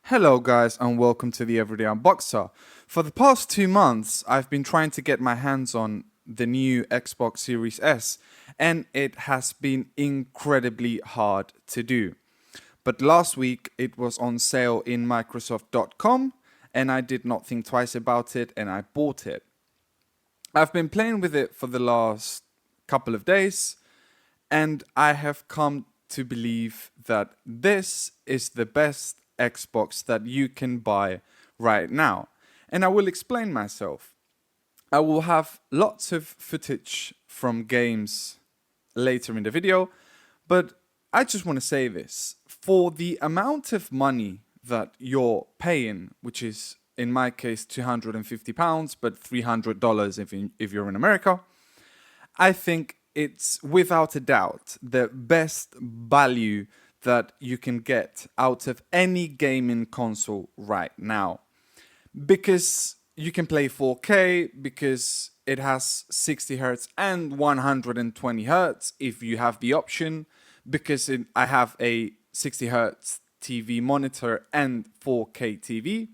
Hello, guys, and welcome to the Everyday Unboxer. For the past 2 months, I've been trying to get my hands on the new Xbox Series S, and it has been incredibly hard to do. But last week, it was on sale in Microsoft.com, and I did not think twice about it, and I bought it. I've been playing with it for the last couple of days, and I have come to believe that this is the best Xbox that you can buy right now. And I will explain myself. I will have lots of footage from games later in the video, but I just want to say this. For the amount of money that you're paying, which is in my case £250, but $300 if you're in America, I think it's without a doubt the best value that you can get out of any gaming console right now. Because you can play 4K, because it has 60 Hz and 120 Hz if you have the option, because I have a 60 Hz TV monitor and 4K TV.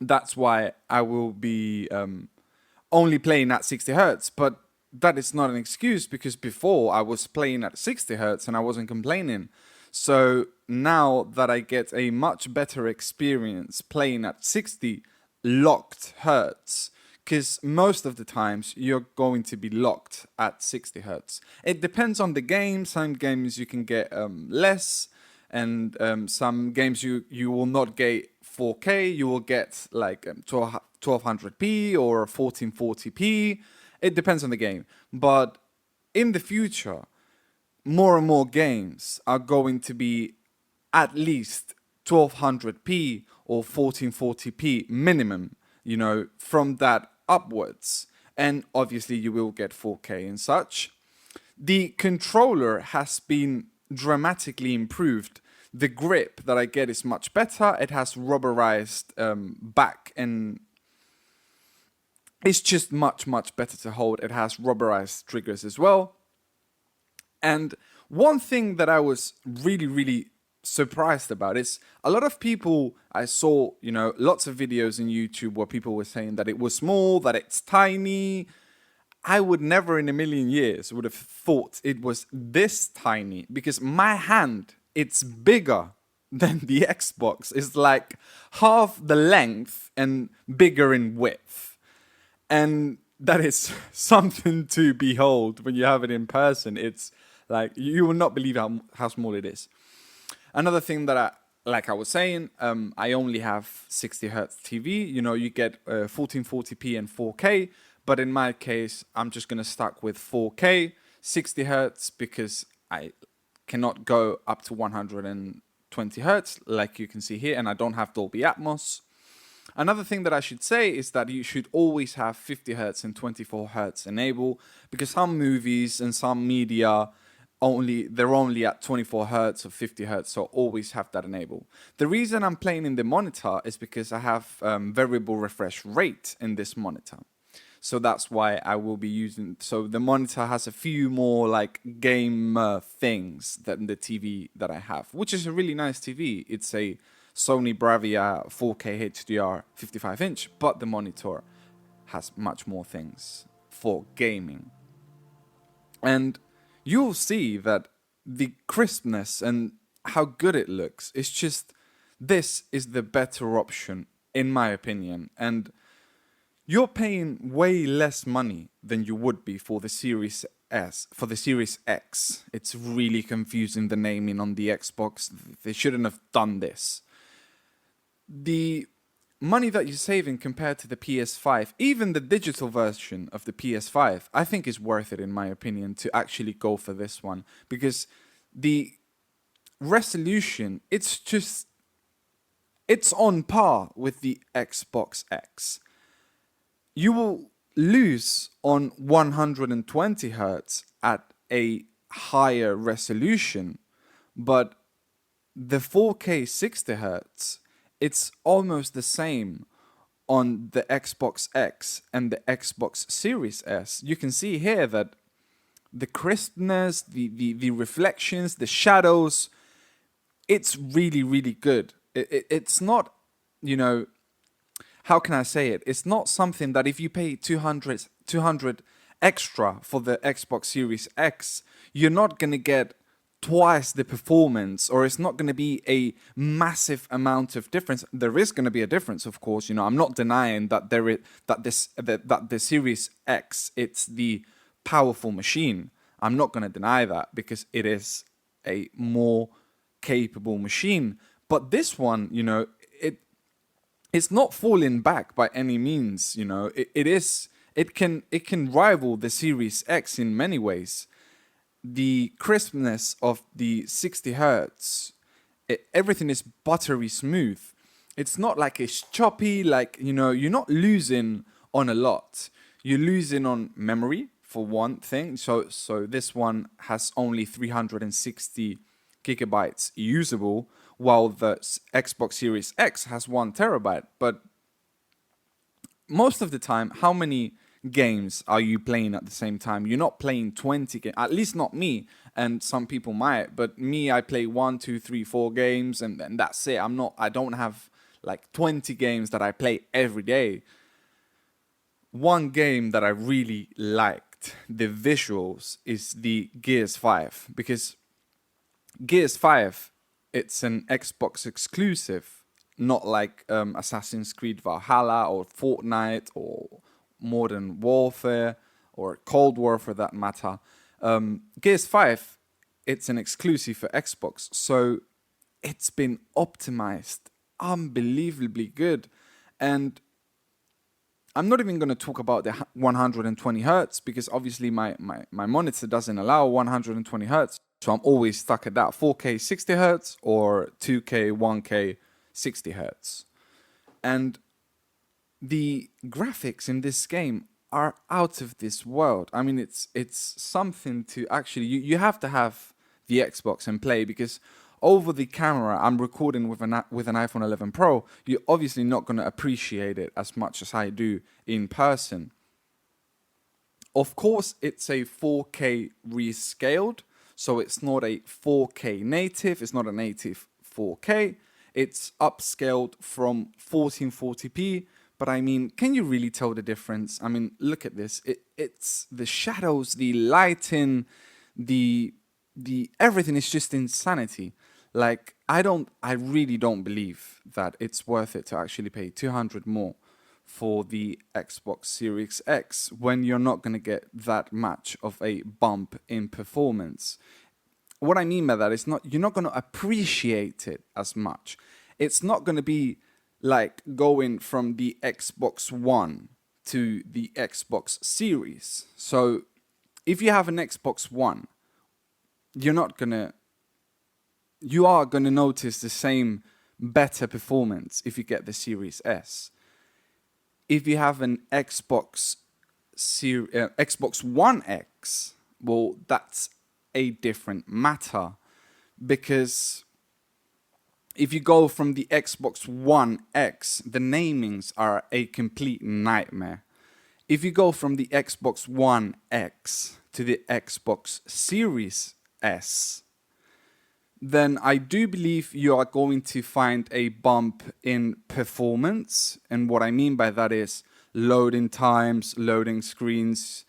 That's why I will be only playing at 60 Hz, but that is not an excuse because before I was playing at 60 Hz and I wasn't complaining. So now that I get a much better experience playing at 60 locked Hertz, because most of the times you're going to be locked at 60 Hertz. It depends on the game. Some games you can get less, and some games you will not get 4K. You will get like 1200p or 1440p. It depends on the game. But in the future, more and more games are going to be at least 1200p or 1440p minimum, from that upwards. And obviously you will get 4K and such. The controller has been dramatically improved. The grip that I get is much better. It has rubberized back, and it's just much better to hold. It has rubberized triggers as well. And one thing that I was really surprised about is a lot of people I saw, lots of videos in YouTube where people were saying that it was small, that it's tiny. I would never in a million years would have thought it was this tiny, because my hand, it's bigger than the Xbox. It's like half the length and bigger in width. And that is something to behold when you have it in person. It's like, you will not believe how small it is. Another thing that I was saying, I only have 60 Hertz TV. You get 1440p and 4K. But in my case, I'm just going to stuck with 4K, 60 Hertz, because I cannot go up to 120 Hertz, like you can see here, and I don't have Dolby Atmos. Another thing that I should say is that you should always have 50 Hertz and 24 Hertz enabled, because some movies and some media they're only at 24 Hertz or 50 Hertz, so always have that enabled. The reason I'm playing in the monitor is because I have variable refresh rate in this monitor. So that's why I will be using. So the monitor has a few more like game things than the TV that I have, which is a really nice TV. It's a Sony Bravia 4K HDR 55-inch, but the monitor has much more things for gaming. And you'll see that the crispness and how good it looks, it's just, this is the better option in my opinion. And you're paying way less money than you would be for the Series S, for the Series X. It's really confusing, the naming on the Xbox. They shouldn't have done this. The money that you're saving compared to the PS5, even the digital version of the PS5, I think is worth it in my opinion to actually go for this one, because the resolution, it's on par with the Xbox X. You will lose on 120 Hz at a higher resolution, but the 4K 60 Hz, it's almost the same on the Xbox X and the Xbox Series S. You can see here that the crispness, the reflections, the shadows, it's really good. It's not, you know, how can I say it? It's not something that if you pay 200 extra for the Xbox Series X, you're not going to get twice the performance, or it's not going to be a massive amount of difference. There is going to be a difference, of course. You know, I'm not denying that that the Series X, it's the powerful machine. I'm not going to deny that because it is a more capable machine. But this one, you know, it's not falling back by any means. You know, it can rival the Series X in many ways. The crispness of the 60 hertz, everything is buttery smooth. It's not like it's choppy. Like, you know, you're not losing on a lot. You're losing on memory for one thing. So this one has only 360 gigabytes usable, while the Xbox Series X has 1 terabyte. But most of the time, how many games are you playing at the same time? You're not playing 20 games, at least not me, and some people might, but me, I play 1, 2, 3, 4 games, and that's it. I don't have like 20 games that I play every day. One game that I really liked, the visuals, is the Gears 5, because Gears 5, it's an Xbox exclusive, not like Assassin's Creed Valhalla or Fortnite or Modern Warfare or Cold War for that matter. Gears 5, it's an exclusive for Xbox, so it's been optimized unbelievably good. And I'm not even going to talk about the 120 hertz because obviously my monitor doesn't allow 120 hertz. So I'm always stuck at that 4K 60 hertz or 2K 1K 60 hertz. And the graphics in this game are out of this world. I mean, it's something to actually, you have to have the Xbox and play, because over the camera, I'm recording with an iPhone 11 Pro. You're obviously not going to appreciate it as much as I do in person. Of course, it's a 4K rescaled, so it's not a 4K native. It's not a native 4K. It's upscaled from 1440p. But I mean, can you really tell the difference? I mean, look at this. It's the shadows, the lighting, the everything is just insanity. Like, I really don't believe that it's worth it to actually pay 200 more for the Xbox Series X when you're not going to get that much of a bump in performance. What I mean by that is you're not going to appreciate it as much. It's not going to be like going from the Xbox One to the Xbox Series. So if you have an Xbox One, you are gonna notice the same better performance if you get the Series S. If you have an Xbox One X, well, that's a different matter, because if you go from the Xbox One X, the namings are a complete nightmare. If you go from the Xbox One X to the Xbox Series S, then I do believe you are going to find a bump in performance. And what I mean by that is loading times, loading screens,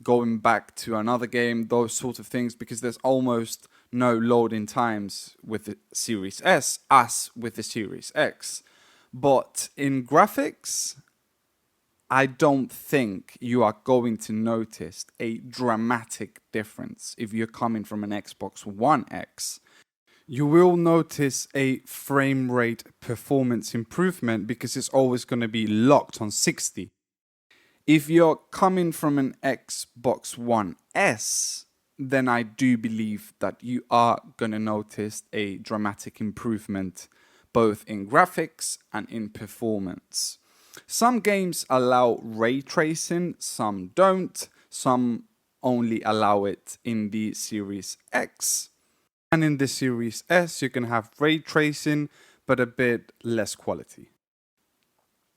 going back to another game, those sorts of things, because there's almost no loading times with the Series S as with the Series X. But in graphics, I don't think you are going to notice a dramatic difference if you're coming from an Xbox One X. You will notice a frame rate performance improvement because it's always going to be locked on 60. If you're coming from an Xbox One S, then I do believe that you are going to notice a dramatic improvement both in graphics and in performance. Some games allow ray tracing, some don't. Some only allow it in the Series X. And in the Series S, you can have ray tracing, but a bit less quality.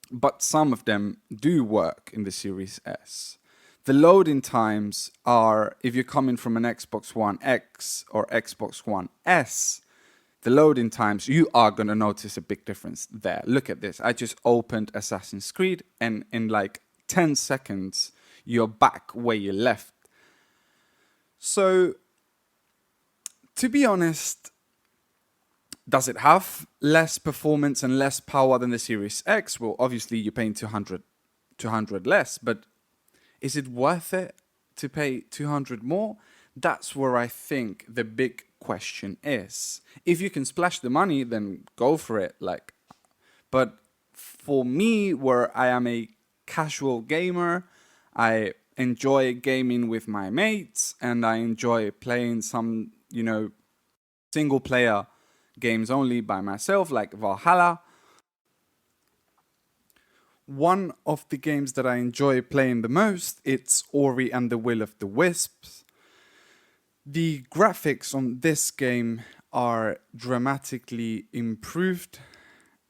But some of them do work in the Series S. The loading times are, if you're coming from an Xbox One X or Xbox One S, the loading times, you are going to notice a big difference there. Look at this. I just opened Assassin's Creed, and in like 10 seconds, you're back where you left. So, to be honest, does it have less performance and less power than the Series X? Well, obviously you're paying 200 less, but is it worth it to pay 200 more? That's where I think the big question is. If you can splash the money, then go for it. But for me, where I am a casual gamer, I enjoy gaming with my mates, and I enjoy playing some, single player games only by myself, like Valhalla. One of the games that I enjoy playing the most, it's Ori and the Will of the Wisps. The graphics on this game are dramatically improved,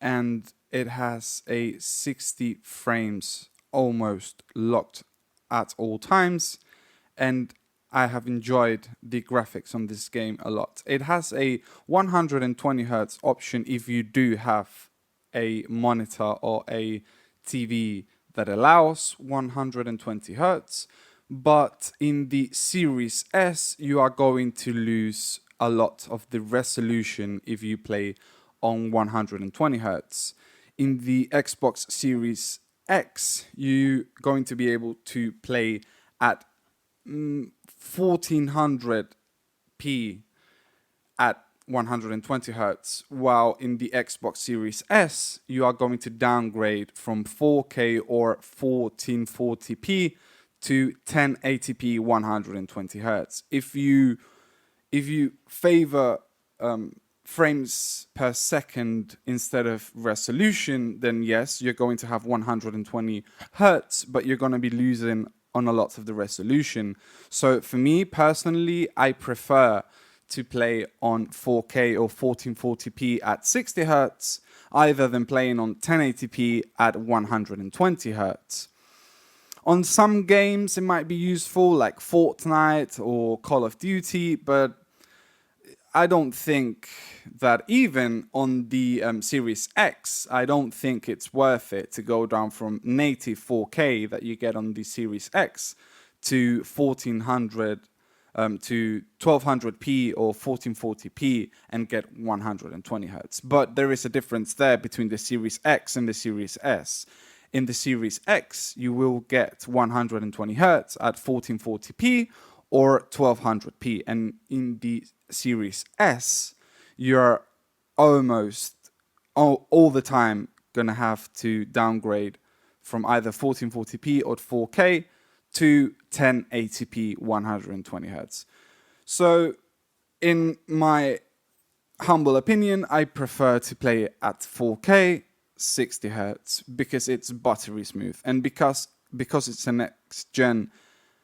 and it has a 60 frames almost locked at all times, and I have enjoyed the graphics on this game a lot. It has a 120 Hz option if you do have a monitor or a TV that allows 120 Hz. But in the Series S, you are going to lose a lot of the resolution if you play on 120 Hz. In the Xbox Series X, you're going to be able to play at 1400p at 120 Hz, while in the Xbox Series S, you are going to downgrade from 4K or 1440p to 1080p 120 Hz. If you favor frames per second instead of resolution, then yes, you're going to have 120 Hz, but you're going to be losing on a lot of the resolution. So for me personally, I prefer to play on 4K or 1440p at 60 Hz, either than playing on 1080p at 120 Hz. On some games, it might be useful, like Fortnite or Call of Duty, but I don't think that even on the Series X, I don't think it's worth it to go down from native 4K that you get on the Series X to 1400 to 1200p or 1440p and get 120 Hz. But there is a difference there between the Series X and the Series S. In the Series X, you will get 120 Hz at 1440p or 1200p. And in the Series S, you're almost all the time going to have to downgrade from either 1440p or 4K to 1080p 120 Hz. So, in my humble opinion, I prefer to play at 4K 60 Hz because it's buttery smooth, and because it's a next gen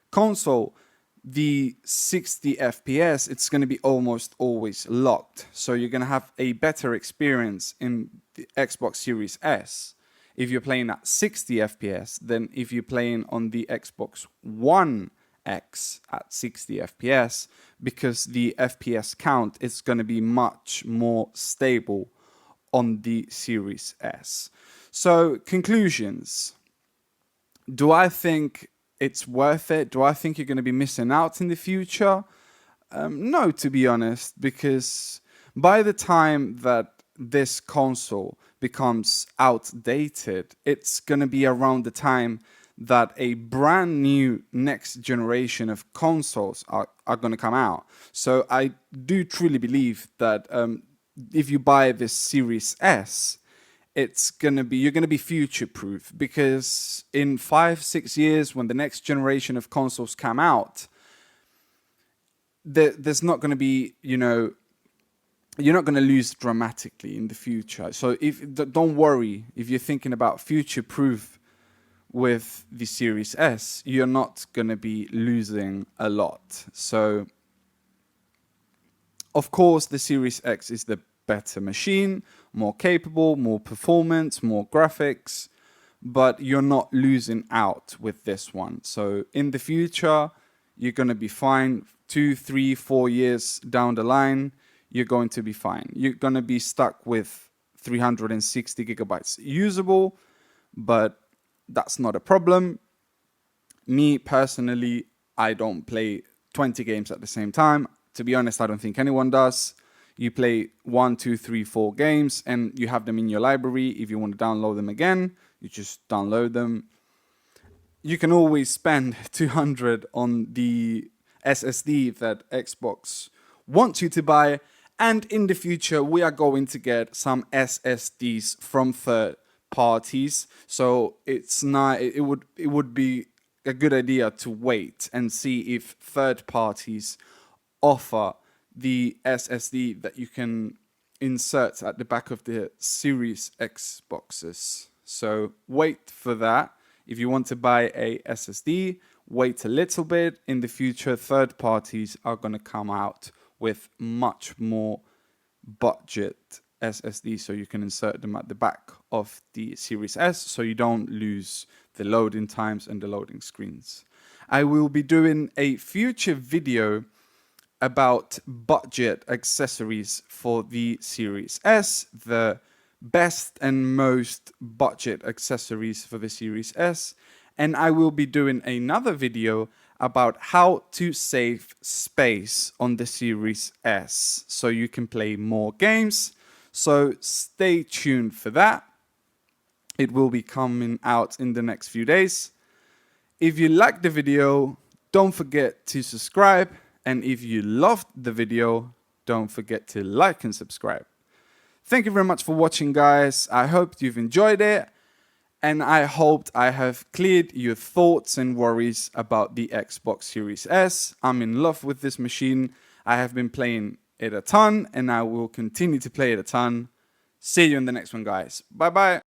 console, the 60 FPS, it's going to be almost always locked. So you're going to have a better experience in the Xbox Series S if you're playing at 60 FPS than if you're playing on the Xbox One X at 60 FPS, because the FPS count is going to be much more stable on the Series S. So, conclusions. Do I think it's worth it? Do I think you're going to be missing out in the future? No, to be honest, because by the time that this console becomes outdated, it's going to be around the time that a brand new next generation of consoles are going to come out. So I do truly believe that if you buy this Series S, you're gonna be future proof, because in 5-6 years, when the next generation of consoles come out, there's not gonna be, you're not gonna lose dramatically in the future. So don't worry if you're thinking about future proof with the Series S, you're not gonna be losing a lot. So of course, the Series X is the better machine, more capable, more performance, more graphics, but you're not losing out with this one. So in the future, you're going to be fine. 2, 3, 4 years down the line, you're going to be fine. You're going to be stuck with 360 gigabytes usable, but that's not a problem. Me personally, I don't play 20 games at the same time. To be honest, I don't think anyone does. You play 1, 2, 3, 4 games and you have them in your library. If you want to download them again, you just download them. You can always spend 200 on the SSD that Xbox wants you to buy. And in the future, we are going to get some SSDs from third parties. So it's not. It would be a good idea to wait and see if third parties offer the SSD that you can insert at the back of the Series X boxes. So wait for that. If you want to buy a SSD, wait a little bit. In the future, third parties are going to come out with much more budget SSD, so you can insert them at the back of the Series S so you don't lose the loading times and the loading screens. I will be doing a future video about budget accessories for the Series S, the best and most budget accessories for the Series S, and I will be doing another video about how to save space on the Series S so you can play more games. So stay tuned for that. It will be coming out in the next few days. If you liked the video, don't forget to subscribe. And if you loved the video, don't forget to like and subscribe. Thank you very much for watching, guys. I hope you've enjoyed it. And I hoped I have cleared your thoughts and worries about the Xbox Series S. I'm in love with this machine. I have been playing it a ton, and I will continue to play it a ton. See you in the next one, guys. Bye-bye.